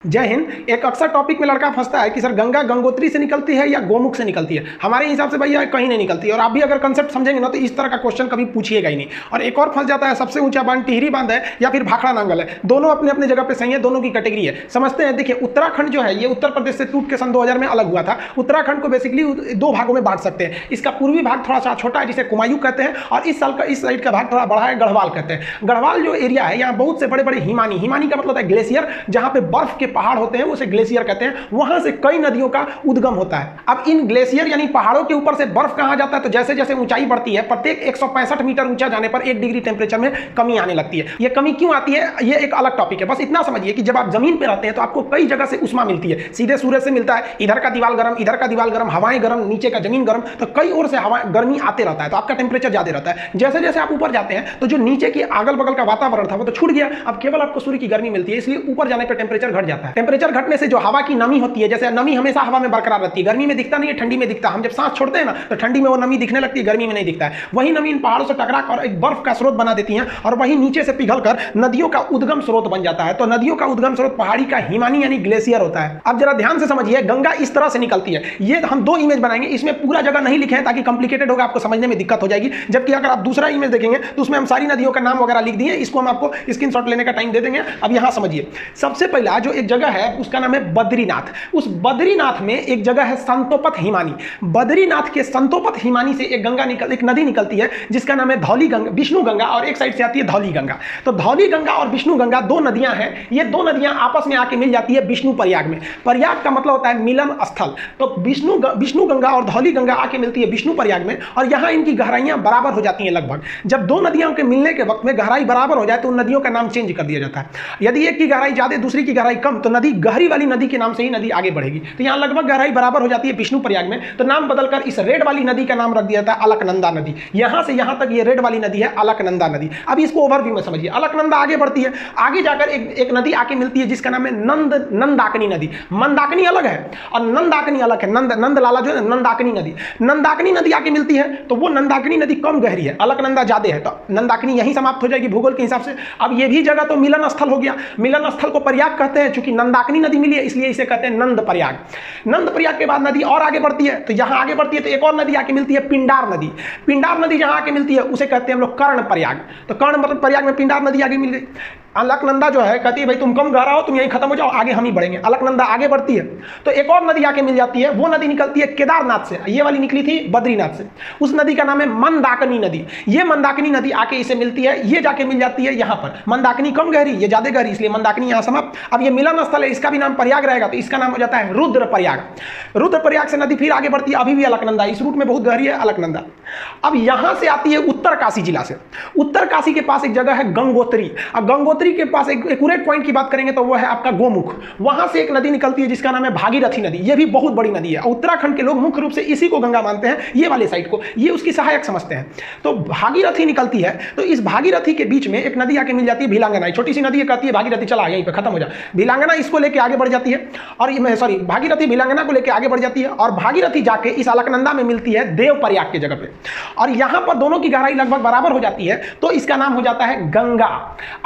जय हिंद। एक अक्सर टॉपिक में लड़का फंसता है कि सर गंगा गंगोत्री से निकलती है या गोमुख से निकलती है। हमारे हिसाब से भैया कहीं नहीं निकलती, और आप भी अगर कंसेप्ट समझेंगे ना तो इस तरह का क्वेश्चन कभी पूछिएगा ही नहीं। और एक और फंस जाता है, सबसे ऊंचा बांध टिहरी बांध है या फिर भाखड़ा नांगल है, दोनों अपने अपने जगह पे सही है, दोनों की कैटेगरी है। समझते हैं, देखिए उत्तराखंड जो है ये उत्तर प्रदेश से टूट के सन 2000 में अलग हुआ था। उत्तराखंड को बेसिकली दो भागों में बांट सकते हैं। इसका पूर्वी भाग थोड़ा सा छोटा है जिसे कुमायूं कहते हैं, और इस साइड का भाग थोड़ा बड़ा है, गढ़वाल कहते हैं। गढ़वाल जो एरिया है यहाँ बहुत से बड़े बड़े हिमानी का मतलब है ग्लेशियर, जहां पे बर्फ के पहाड़ होते हैं उसे ग्लेशियर कहते हैं। वहां से कई नदियों का उद्गम होता है। अब इन ग्लेशियर यानी पहाड़ों के ऊपर से बर्फ कहां जाता है, तो जैसे जैसे ऊंचाई बढ़ती है प्रत्येक 165 मीटर ऊंचा जाने पर 1 डिग्री टेम्परेचर में कमी आने लगती है। यह कमी क्यों आती है ये एक अलग टॉपिक है। बस इतना समझिए कि जब आप जमीन पर रहते हैं तो आपको कई जगह से उष्मा मिलती है, सीधे सूरज से मिलता है, इधर का दीवार गर्म, इधर का दीवार गर्म, हवाएं गर्म, नीचे का जमीन गर्म, तो कई ओर से हवा गर्मी आते रहता है, तो आपका टेम्परेचर ज्यादा रहता है। जैसे जैसे आप ऊपर जाते हैं तो जो नीचे की अगल बगल का वातावरण था वो तो छूट गया, अब केवल आपको सूर्य की गर्मी मिलती है, इसलिए ऊपर जाने पर टेम्परेचर घट जाता है। टेम्परेचर घटने से जो हवा की नमी होती है, जैसे नमी हमेशा हवा में बरकरार रहती है, गर्मी में दिखता नहीं है, ठंडी में दिखता है। हम जब सांस छोड़ते हैं ना तो ठंडी में वो नमी दिखने लगती है, गर्मी में नहीं दिखता है। वही नमी इन पहाड़ों से टकरा कर एक बर्फ का स्रोत बना देती है, और वही नीचे से पिघलकर नदियों का उद्गम स्रोत बन जाता है। तो नदियों का उद्गम स्रोत पहाड़ी का हिमानी यानी ग्लेशियर होता है। अब जरा ध्यान से समझिए, गंगा इस तरह से निकलती है। ये हम दो इमेज बनाएंगे, इसमें पूरा जगह नहीं लिखे हैं ताकि कॉम्प्लिकेटेड होगा, आपको समझने में दिक्कत हो जाएगी। जबकि अगर आप दूसरा इमेज देखेंगे तो उसमें हम सारी नदियों का नाम वगैरह लिख दिए, इसको हम आपको स्क्रीनशॉट लेने का टाइम दे देंगे। अब यहां समझिए, सबसे पहला जो एक जगह है उसका नाम है बद्रीनाथ। उस बद्रीनाथ में एक जगह है संतोपत हिमानी। बद्रीनाथ के संतोपत हिमानी से एक नदी निकलती है जिसका नाम है धौली गंगा, विष्णु गंगा, और एक साइड से आती है धौली गंगा। तो धौली गंगा और विष्णु गंगा दो नदियां हैं। ये दो नदियां आपस में आके मिल जाती है विष्णु प्रयाग में। प्रयाग का मतलब होता है मिलन स्थल। तो विष्णु गंगा और धौली गंगा आके मिलती है विष्णु प्रयाग में, और यहां इनकी गहराइयां बराबर हो जाती हैं लगभग। जब दो नदियों के मिलने के वक्त में गहराई बराबर हो जाए तो उन नदियों का नाम चेंज कर दिया जाता है। यदि एक की गहराई ज्यादा दूसरी की गहराई कम तो नदी गहरी वाली नदी के नाम से ही नदी आगे बढ़ेगी। तो यहां लगभग गहराई बराबर हो जाती है विष्णु प्रयाग में, तो नाम बदलकर इस रेड वाली नदी का नाम रख दिया था अलकनंदा नदी। यहां से यहां तक ये रेड वाली नदी है अलकनंदा नदी। अब इसको ओवरव्यू में समझिए। अलकनंदा आगे बढ़ती है, आगे जाकर एक नदी आके मिलती है जिसका नाम है नंदाकिनी नदी। मंदाकिनी अलग है और नंदाकिनी अलग है। नंदलाला जो है नंदाकिनी नदी, नंदाकिनी नदी आके मिलती है तो वो नंदाकिनी नदी कम गहरी है, अलकनंदा ज्यादा है, तो नंदाकिनी यहीं समाप्त हो जाएगी भूगोल के हिसाब से। अब ये भी जगह तो मिलन स्थल हो गया। मिलन स्थल को प्रयाग कहते हैं, चूंकि नंदाकिनी नदी मिली है इसलिए इसे कहते हैं नंद प्रयाग। नंद प्रयाग के बाद नदी और आगे बढ़ती है, तो यहां आगे बढ़ती है तो एक और नदी आके मिलती है पिंडार नदी। पिंडार नदी जहां आके मिलती है उसे कहते हैं हम लोग कर्ण प्रयाग। तो कर्ण मतलब प्रयाग में पिंडार नदी आगे मिल गई। अलकनंदा जो है कहती है भाई तुम कम गहरा हो, तुम यहीं खत्म हो जाओ, आगे हम ही बढ़ेंगे। अलकनंदा आगे बढ़ती है तो एक और नदी आके मिल जाती है, वो नदी निकलती है केदारनाथ से। ये वाली निकली थी बद्रीनाथ से। उस नदी का नाम है मंदाकिनी नदी। ये मंदाकिनी नदी आके इसे मिलती है, ये जाके मिल जाती है यहां पर। मंदाकिनी कम गहरी, ये ज्यादा गहरी, इसलिए मंदाकिनी यहां समाप्त। अब ये मिलन स्थल है, इसका भी नाम प्रयाग रहेगा, तो इसका नाम हो जाता है रुद्र प्रयाग। रुद्र प्रयाग से नदी फिर आगे बढ़ती है, अभी भी अलकनंदा, इस रूट में बहुत गहरी है अलकनंदा। अब यहां से आती है उत्तर काशी जिला से। उत्तर काशी के पास एक जगह है गंगोत्री, और गंगोत्री के पास एक एक्यूरेट पॉइंट की बात करेंगे तो वो है आपका गोमुख। वहां से एक नदी निकलती है जिसका नाम है भागीरथी नदी। ये भी बहुत बड़ी नदी है। उत्तराखंड के लोग मुख्य रूप से इसी को गंगा मानते हैं, ये वाले साइड को, ये उसकी सहायक समझते हैं। तो भागीरथी निकलती है, तो इस भागीरथी के बीच में एक नदी आके मिल जाती है भिलांगना। छोटी सी नदी कहती है भागीरथी चला यहीं पे खत्म हो जा। भिलांगना इसको लेके आगे बढ़ जाती है, और भागीरथी भिलांगना को लेके आगे बढ़ जाती है, और भागीरथी जाके इस अलकनंदा में मिलती है देव प्रयाग की जगह पे, और यहां पर दोनों की गहराई लगभग बराबर हो जाती है, तो इसका नाम हो जाता है गंगा।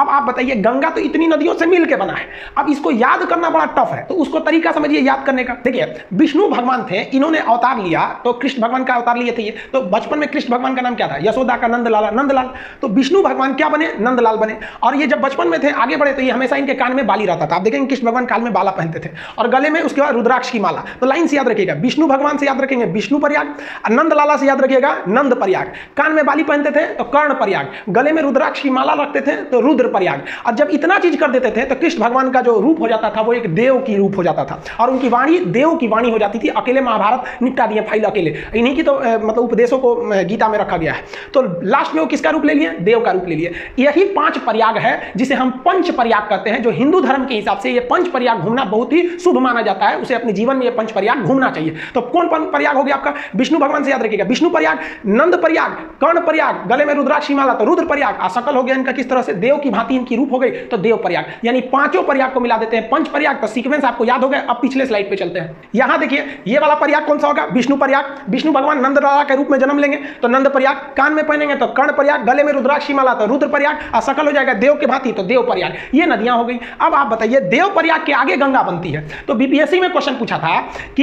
अब आप बताइए, गंगा तो इतनी नदियों से मिलकर बना है, अब इसको याद करना बड़ा टफ है, तो उसको तरीका समझिए याद करने का। देखिए विष्णु भगवान थे, इन्होंने अवतार लिया, तो कृष्ण भगवान का अवतार लिए थे ये। तो बचपन में कृष्ण भगवान का नाम क्या था, यशोदा का नंदलाल। तो विष्णु भगवान क्या बने, नंदलाल बने। और ये जब बचपन में थे आगे बढ़े तो ये हमेशा इनके कान में बाली रहता था। आप देखेंगे कृष्ण भगवान कान में बाला पहनते थे, और गले में उसके बाद रुद्राक्ष की माला। तो लाइन से याद रखिएगा, विष्णु भगवान से याद रखेंगे विष्णु प्रयाग, नंदलाला से याद रखिएगा नंद प्रयाग। कान में बाली पहनते थे तो कर्ण प्रयाग, गले में रुद्राक्ष की माला रखते थे तो रुद्र प्रयाग। और जब इतना चीज कर देते थे तो कृष्ण भगवान का जो रूप हो जाता था वो एक देव की रूप हो जाता था, और उनकी वाणी देव की वाणी हो जाती थी। अकेले महाभारत निपटा दिए फाइल अकेले, इन्हीं की तो मतलब उपदेशों को गीता में रखा गया है। तो लास्ट में वो किसका रूप ले लिए, देव का रूप ले लिए। यही 5 प्रयाग है जिसे हम पंच प्रयाग कहते हैं। जो हिंदू धर्म के हिसाब से ये पंच प्रयाग घूमना बहुत ही शुभ माना जाता है, उसे अपने जीवन में ये पंच प्रयाग घूमना चाहिए। तो कौन प्रयाग हो गया आपका, विष्णु भगवान से याद रखिएगा विष्णु प्रयाग, नंद प्रयाग, कर्ण प्रयाग, गले में रुद्राक्ष की माला तो रुद्र प्रयाग, सकल हो गया इनका किस तरह से देव की भांति इनकी रूप हो गई तो देव प्रयाग। यानी पांचों प्रयाग को मिला देते हैं पंच प्रयाग। तो सीक्वेंस आपको याद हो गया। अब पिछले स्लाइड पे चलते हैं। यहां देखिए ये वाला प्रयाग कौन सा होगा, विष्णु प्रयाग। विष्णु भगवान नंदलाला के रूप में जन्म लेंगे तो नंद प्रयाग, कान में पहनेंगे तो कर्ण प्रयाग, गले में रुद्राक्ष की माला तो रुद्र प्रयाग, और सकल हो जाएगा देव के भांति तो देव प्रयाग। ये नदियां हो गई। अब आप बताइए देव प्रयाग के आगे गंगा बनती है। तो बीपीएससी में क्वेश्चन पूछा था कि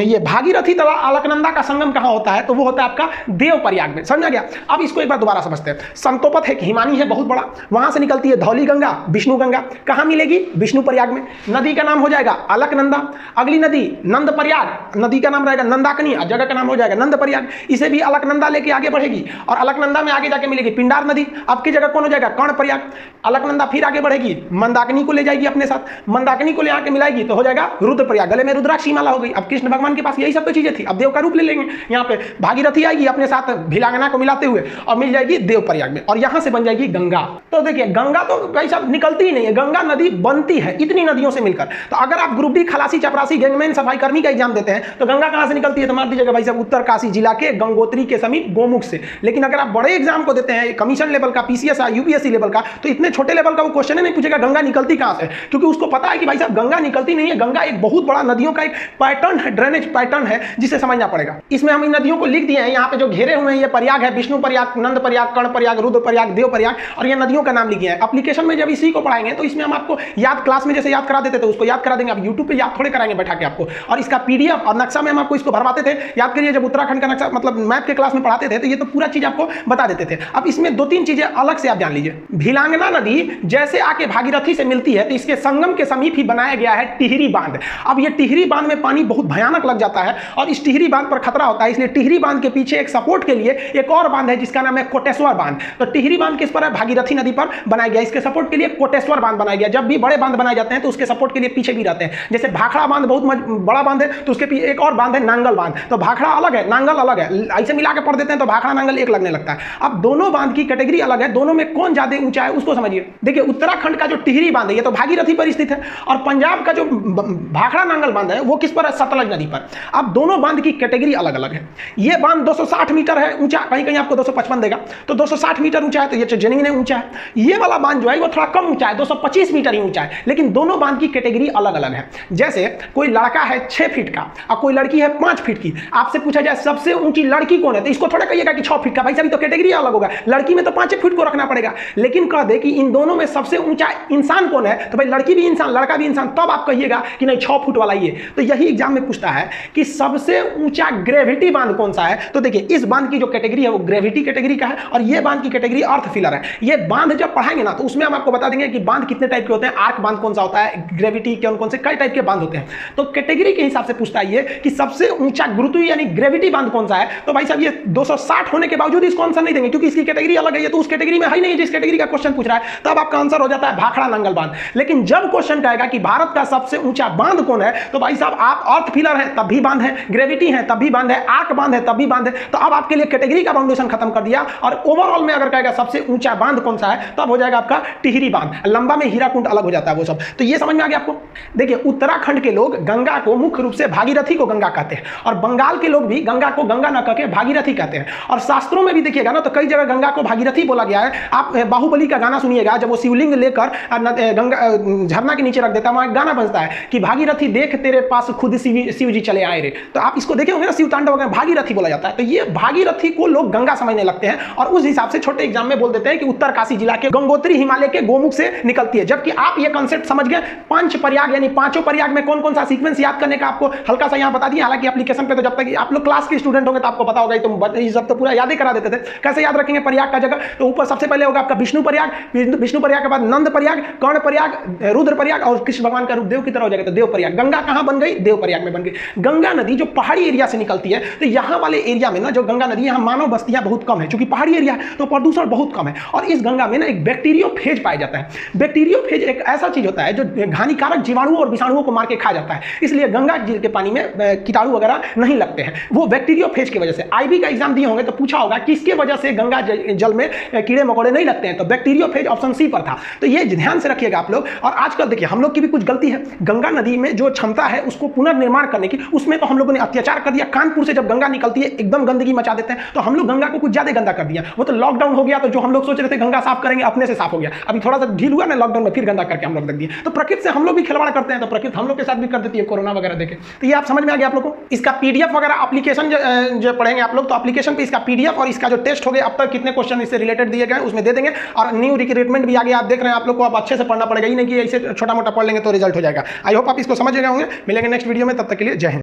ये भागीरथी तथा अलकनंदा का संगम कहां होता है, तो वो होता है आपका देव प्रयाग में। समझ आ गया। अब इसको एक बार दोबारा समझते हैं। संतोपत है, हिमानी है बहुत बड़ा, वहां से निकलती है धौली गंगा, विष्णु गंगा, कहां मिलेगी, विष्णु प्रयाग में। नदी का नाम हो जाएगा अलकनंदा। अगली नदी नंद प्रयाग, नदी का नाम रहेगा नंदाकनी, जगह का नाम हो जाएगा नंद प्रयाग। इसे भी अलकनंदा लेके आगे बढ़ेगी और अलकनंदा में आगे जाके मिलेगी पिंडार नदी। अब की जगह कौन हो जाएगा, कर्ण प्रयाग। अलकनंदा फिर आगे बढ़ेगी, मंदाकिनी को ले जाएगी अपने साथ, मंदाकिनी को ले आके मिलाएगी तो हो जाएगा रुद्र प्रयाग। गले में रुद्राक्षी माला हो गई। अब कृष्ण भगवान के पास यही सब तो चीजें थी, अब देव का रूप ले लेंगे। यहाँ पे भागीरथी आएगी अपने साथ भिलांगना को मिलाते हुए और मिल जाएगी देव प्रयाग में, और यहां से बन जाएगी गंगा। तो देखिए गंगा तो भाई साहब निकलती ही नहीं है, गंगा नदी बनती है इतनी नदियों से मिलकर। तो अगर आप ग्रुप डी खलासी चपरासी गैंगमैन सफाई कर्मी का एग्जाम देते हैं तो गंगा कहां से निकलती है, तो मान दीजिएगा भाई साहब उत्तरकाशी जिला के गंगोत्री के समीप गोमुख से। लेकिन अगर आप बड़े एग्जाम को देते हैं कमीशन लेवल का, पीसीएस यूपीएससी लेवल का, तो इतने छोटे लेवल का वो क्वेश्चन नहीं पूछेगा गंगा निकलती कहां से, क्योंकि उसको पता है कि भाई साहब गंगा निकलती नहीं है। गंगा एक बहुत बड़ा नदियों का एक पैटर्न है, ड्रेनेज पैटर्न है, जिसे समझना पड़ेगा। इसमें हम इन नदियों को लिख दिए हैं, यहाँ पे जो घेरे हुए हैं ये प्रयाग है, विष्णु प्रयाग, नंद प्रयाग, कर्ण प्रयाग, रुद्र प्रयाग, देव प्रयाग, और ये नदियों का नाम लिखे हैं। एप्लीकेशन में जब इसी को पढ़ाएंगे तो इसमें हम आपको याद, क्लास में जैसे याद करा देते थे उसको याद करा देंगे। आप यूट्यूब पे याद थोड़े कराएंगे बैठा के आपको, और इसका पीडीएफ और नक्शा में हम आपको इसको भरवाते थे। याद करिए जब उत्तराखंड का नक्शा मतलब मैप के क्लास में पढ़ाते थे तो ये तो पूरा चीज आपको बता देते थे। अब इसमें दो तीन चीजें अलग से आप जान लीजिए। भिलांगना नदी जैसे आके भागीरथी से मिलती है तो इसके संगम के समीप ही बनाया गया है टिहरी बांध। अब ये टिहरी बांध में पानी बहुत भयानक लग जाता है और इस टिहरी बांध पर खतरा होता है, इसलिए टिहरी बांध के पीछे एक सपोर्ट के लिए एक और बांध है जिसका नाम है कोटेश्वर बांध। तो टिहरी बांध किस पर है, भागीरथी नदी पर बनाया गया, इसके सपोर्ट के लिए कोटेश्वर बांध बनाया गया। जब भी बड़े बांध बनाए जाते हैं तो उसके सपोर्ट के लिए पीछे भी रहते हैं। जैसे भाखड़ा बांध बहुत बड़ा बांध है तो उसके पीछे एक और बांध है नांगल बांध। तो भाखड़ा अलग है, नांगल अलग है, ऐसे मिला के पढ़ देते हैं तो भाखड़ा नांगल एक लगने लगता है। अब दोनों बांध की कैटेगरी अलग है, दोनों में कौन ज्यादा ऊंचा है उसको समझिए। देखिए उत्तराखंड का जो टिहरी बांध है ये तो भागीरथी पर स्थित है, और पंजाब का जो भाखड़ा नांगल बांध है वो किस पर है, सतलज नदी पर। अब दोनों बांध की कैटेगरी अलग अलग है। ये बांध 260 मीटर है ऊंचा, कहीं कहीं आपको 255 देगा, तो 260 मीटर ऊंचा है, तो ये जेन्युइन ऊंचा है। ये वाला बांध जो है वो थोड़ा कम ऊंचा है, 225 मीटर ही ऊंचा है, लेकिन दोनों बांध की कैटेगरी अलग अलग है। जैसे कोई लड़का है 6 फीट का और कोई लड़की है 5 फीट की, आपसे पूछा जाए सबसे ऊंची लड़की कौन है, तो इसको थोड़ा कहिएगा कि 6 फीट का, भाई साहब तो कैटेगरी अलग होगा, लड़की में तो 5 फीट को रखना पड़ेगा। लेकिन कह दे कि इन दोनों में सबसे ऊंचा इंसान कौन है, तो भाई लड़की भी इंसान लड़का भी इंसान, तब आप कहिएगा कि नहीं 6 फुट वाला ये। तो यही एग्जाम में पूछता है कि सबसे ऊंचा ग्रेविटी बांध कौन सा है। तो देखिए इस बांध की जो कैटेगरी है वो ग्रेविटी कैटेगरी का है, और ये बांध की कैटेगरी अर्थ फिलर है। ये बांध जब पढ़ाएंगे ना तो उसमें हम आपको बता देंगे कि बांध कितने टाइप के होते हैं, आर्क बांध कौन सा होता है, ग्रेविटी कौन कौन से कई टाइप के बांध होते हैं। तो कैटेगरी के हिसाब से पूछता है ये कि सबसे ऊंचा गुरुत्व यानी ग्रेविटी बांध कौन सा है। तो भाई साहब ये 260 होने के बावजूद इसको आंसर नहीं देंगे क्योंकि इसकी कैटेगरी अलग है, ये तो उस कैटेगरी में है ही नहीं जिस कैटेगरी का क्वेश्चन पूछ रहा है। तब आपका आंसर हो जाता है भाखड़ा नांगल बांध। लेकिन जब क्वेश्चन कहेगा कि भारत का सबसे ऊंचा बांध कौन है, तो भाई साहब आप अर्थ फिलर है तब भी बांध है, ग्रेविटी है तब भी बांध है, आर्क बांध है तब भी बांध है। तो अब आपके लिए कैटेगरी का फाउंडेशन खत्म कर दिया, और ओवरऑल में अगर कहेगा सबसे ऊंचा बांध कौन सा है तब हो जाएगा आपका टिहरी बांध। लंबा में हीराकुंड अलग हो जाता है वो सब। तो ये समझ में आ गया आपको। देखिए उत्तराखंड के लोग गंगा को मुख्य रूप से भागीरथी को गंगा कहते हैं, और बंगाल के लोग भी गंगा को गंगा न कहकर भागीरथी कहते हैं। और शास्त्रों में भी देखिएगा ना तो कई जगह गंगा को भागीरथी बोला गया है। आप बाहुबली का गाना सुनिएगा, जब वो शिवलिंग लेकर गंगा झरना के नीचे रख देता है, वहां गाना बजता है कि भागीरथी देख तेरे पास खुद शिव जी चले आए रे। तो आप इसको देखे होंगे ना, शिव तांडव वगैरह भागीरथी बोला जाता है। तो ये भागीरथी को लोग गंगा समझने लगते हैं, और उस हिसाब से छोटे एग्जाम में बोल देते हैं कि उत्तरकाशी जिला के गंगोत्री हिमालय के गोमुख से निकलती है। जबकि आप ये कॉन्सेप्ट समझ गए, पंच प्रयाग यानी पांचों प्रयाग में कौन कौन सा सीक्वेंस याद करने का आपको हल्का सा यहाँ बता दिया। हालांकि एप्लीकेशन पे तो जब तक आप लोग क्लास के स्टूडेंट होंगे तो आपको पता होगा, तो ये सब तो पूरा याद ही करा देते थे। कैसे याद रखेंगे प्रयाग का जगह, तो ऊपर सबसे पहले होगा आपका विष्णु प्रयाग, विष्णु प्रयाग के बाद नंद प्रयाग, कर्ण प्रयाग, रुद्र प्रयाग, और कृष्ण भगवान का रूप देव की तरह हो जाएगा तो देव प्रयाग। गंगा कहां बन गई, देव प्रयाग में बन गई। गंगा नदी जो पहाड़ी एरिया से निकलती है, तो यहाँ वाले एरिया में ना जो गंगा नदी, यहाँ मानव बस्तियां बहुत कम है, क्योंकि पहाड़ी एरिया है तो प्रदूषण बहुत कम है। और इस गंगा में ना एक बैक्टीरियोफेज पाया जाता है। बैक्टीरियोफेज एक ऐसा चीज होता है जो हानिकारक जीवाणुओं और विषाणुओं को मार के खा जाता है, इसलिए गंगा जी के पानी में कीटाणु वगैरह नहीं लगते हैं, वो बैक्टीरियोफेज की वजह से। आईबी का एग्जाम दिए होंगे तो पूछा होगा किसके वजह से गंगा जल में कीड़े मकोड़े नहीं लगते हैं, तो बैक्टीरियोफेज ऑप्शन सी पर था। तो ये ध्यान से रखिएगा आप लोग। और आजकल देखिए हम लोग की भी कुछ गलती है, गंगा नदी में जो क्षमता है उसको पुनर्निर्माण करने की, उसमें तो हम लोगों ने अत्याचार कर दिया। कानपुर से जब गंगा निकलती है एकदम गंदगी मचा देते हैं, तो हम लोग गंगा को कुछ ज्यादा गंदा कर दिया। वो तो लॉकडाउन हो गया, तो जो हम लोग सोच रहे थे गंगा साफ करेंगे अपने से साफ हो गया, अभी थोड़ा सा ढील हुआ ना लॉकडाउन में, फिर गंदा करके हम लोग रख दिए। तो प्रकृति से हम लोग भी खिलवाड़ करते हैं, तो प्रकृति हम लोग के साथ भी कर देती है कोरोना वगैरह देखे। तो ये आप समझ में आ गया आप लोग को। इसका पीडीएफ वगैरह एप्लीकेशन जो पढ़ेंगे आप लोग, तो एप्लीकेशन पे इसका पीडीएफ और इसका जो टेस्ट हो गया अब तक कितने क्वेश्चन इससे रिलेटेड दिए गए उसमें दे देंगे। और न्यू रिक्रूटमेंट भी आ गया, आप देख रहे हैं, आप लोग को अब अच्छे से पढ़ना पड़ेगा, ही नहीं कि से छोटा मोटा पढ़ लेंगे तो रिजल्ट हो जाएगा। आई होप आप इसको समझ गए होंगे। मिलेंगे नेक्स्ट वीडियो में, तब तक के लिए जय हिंद।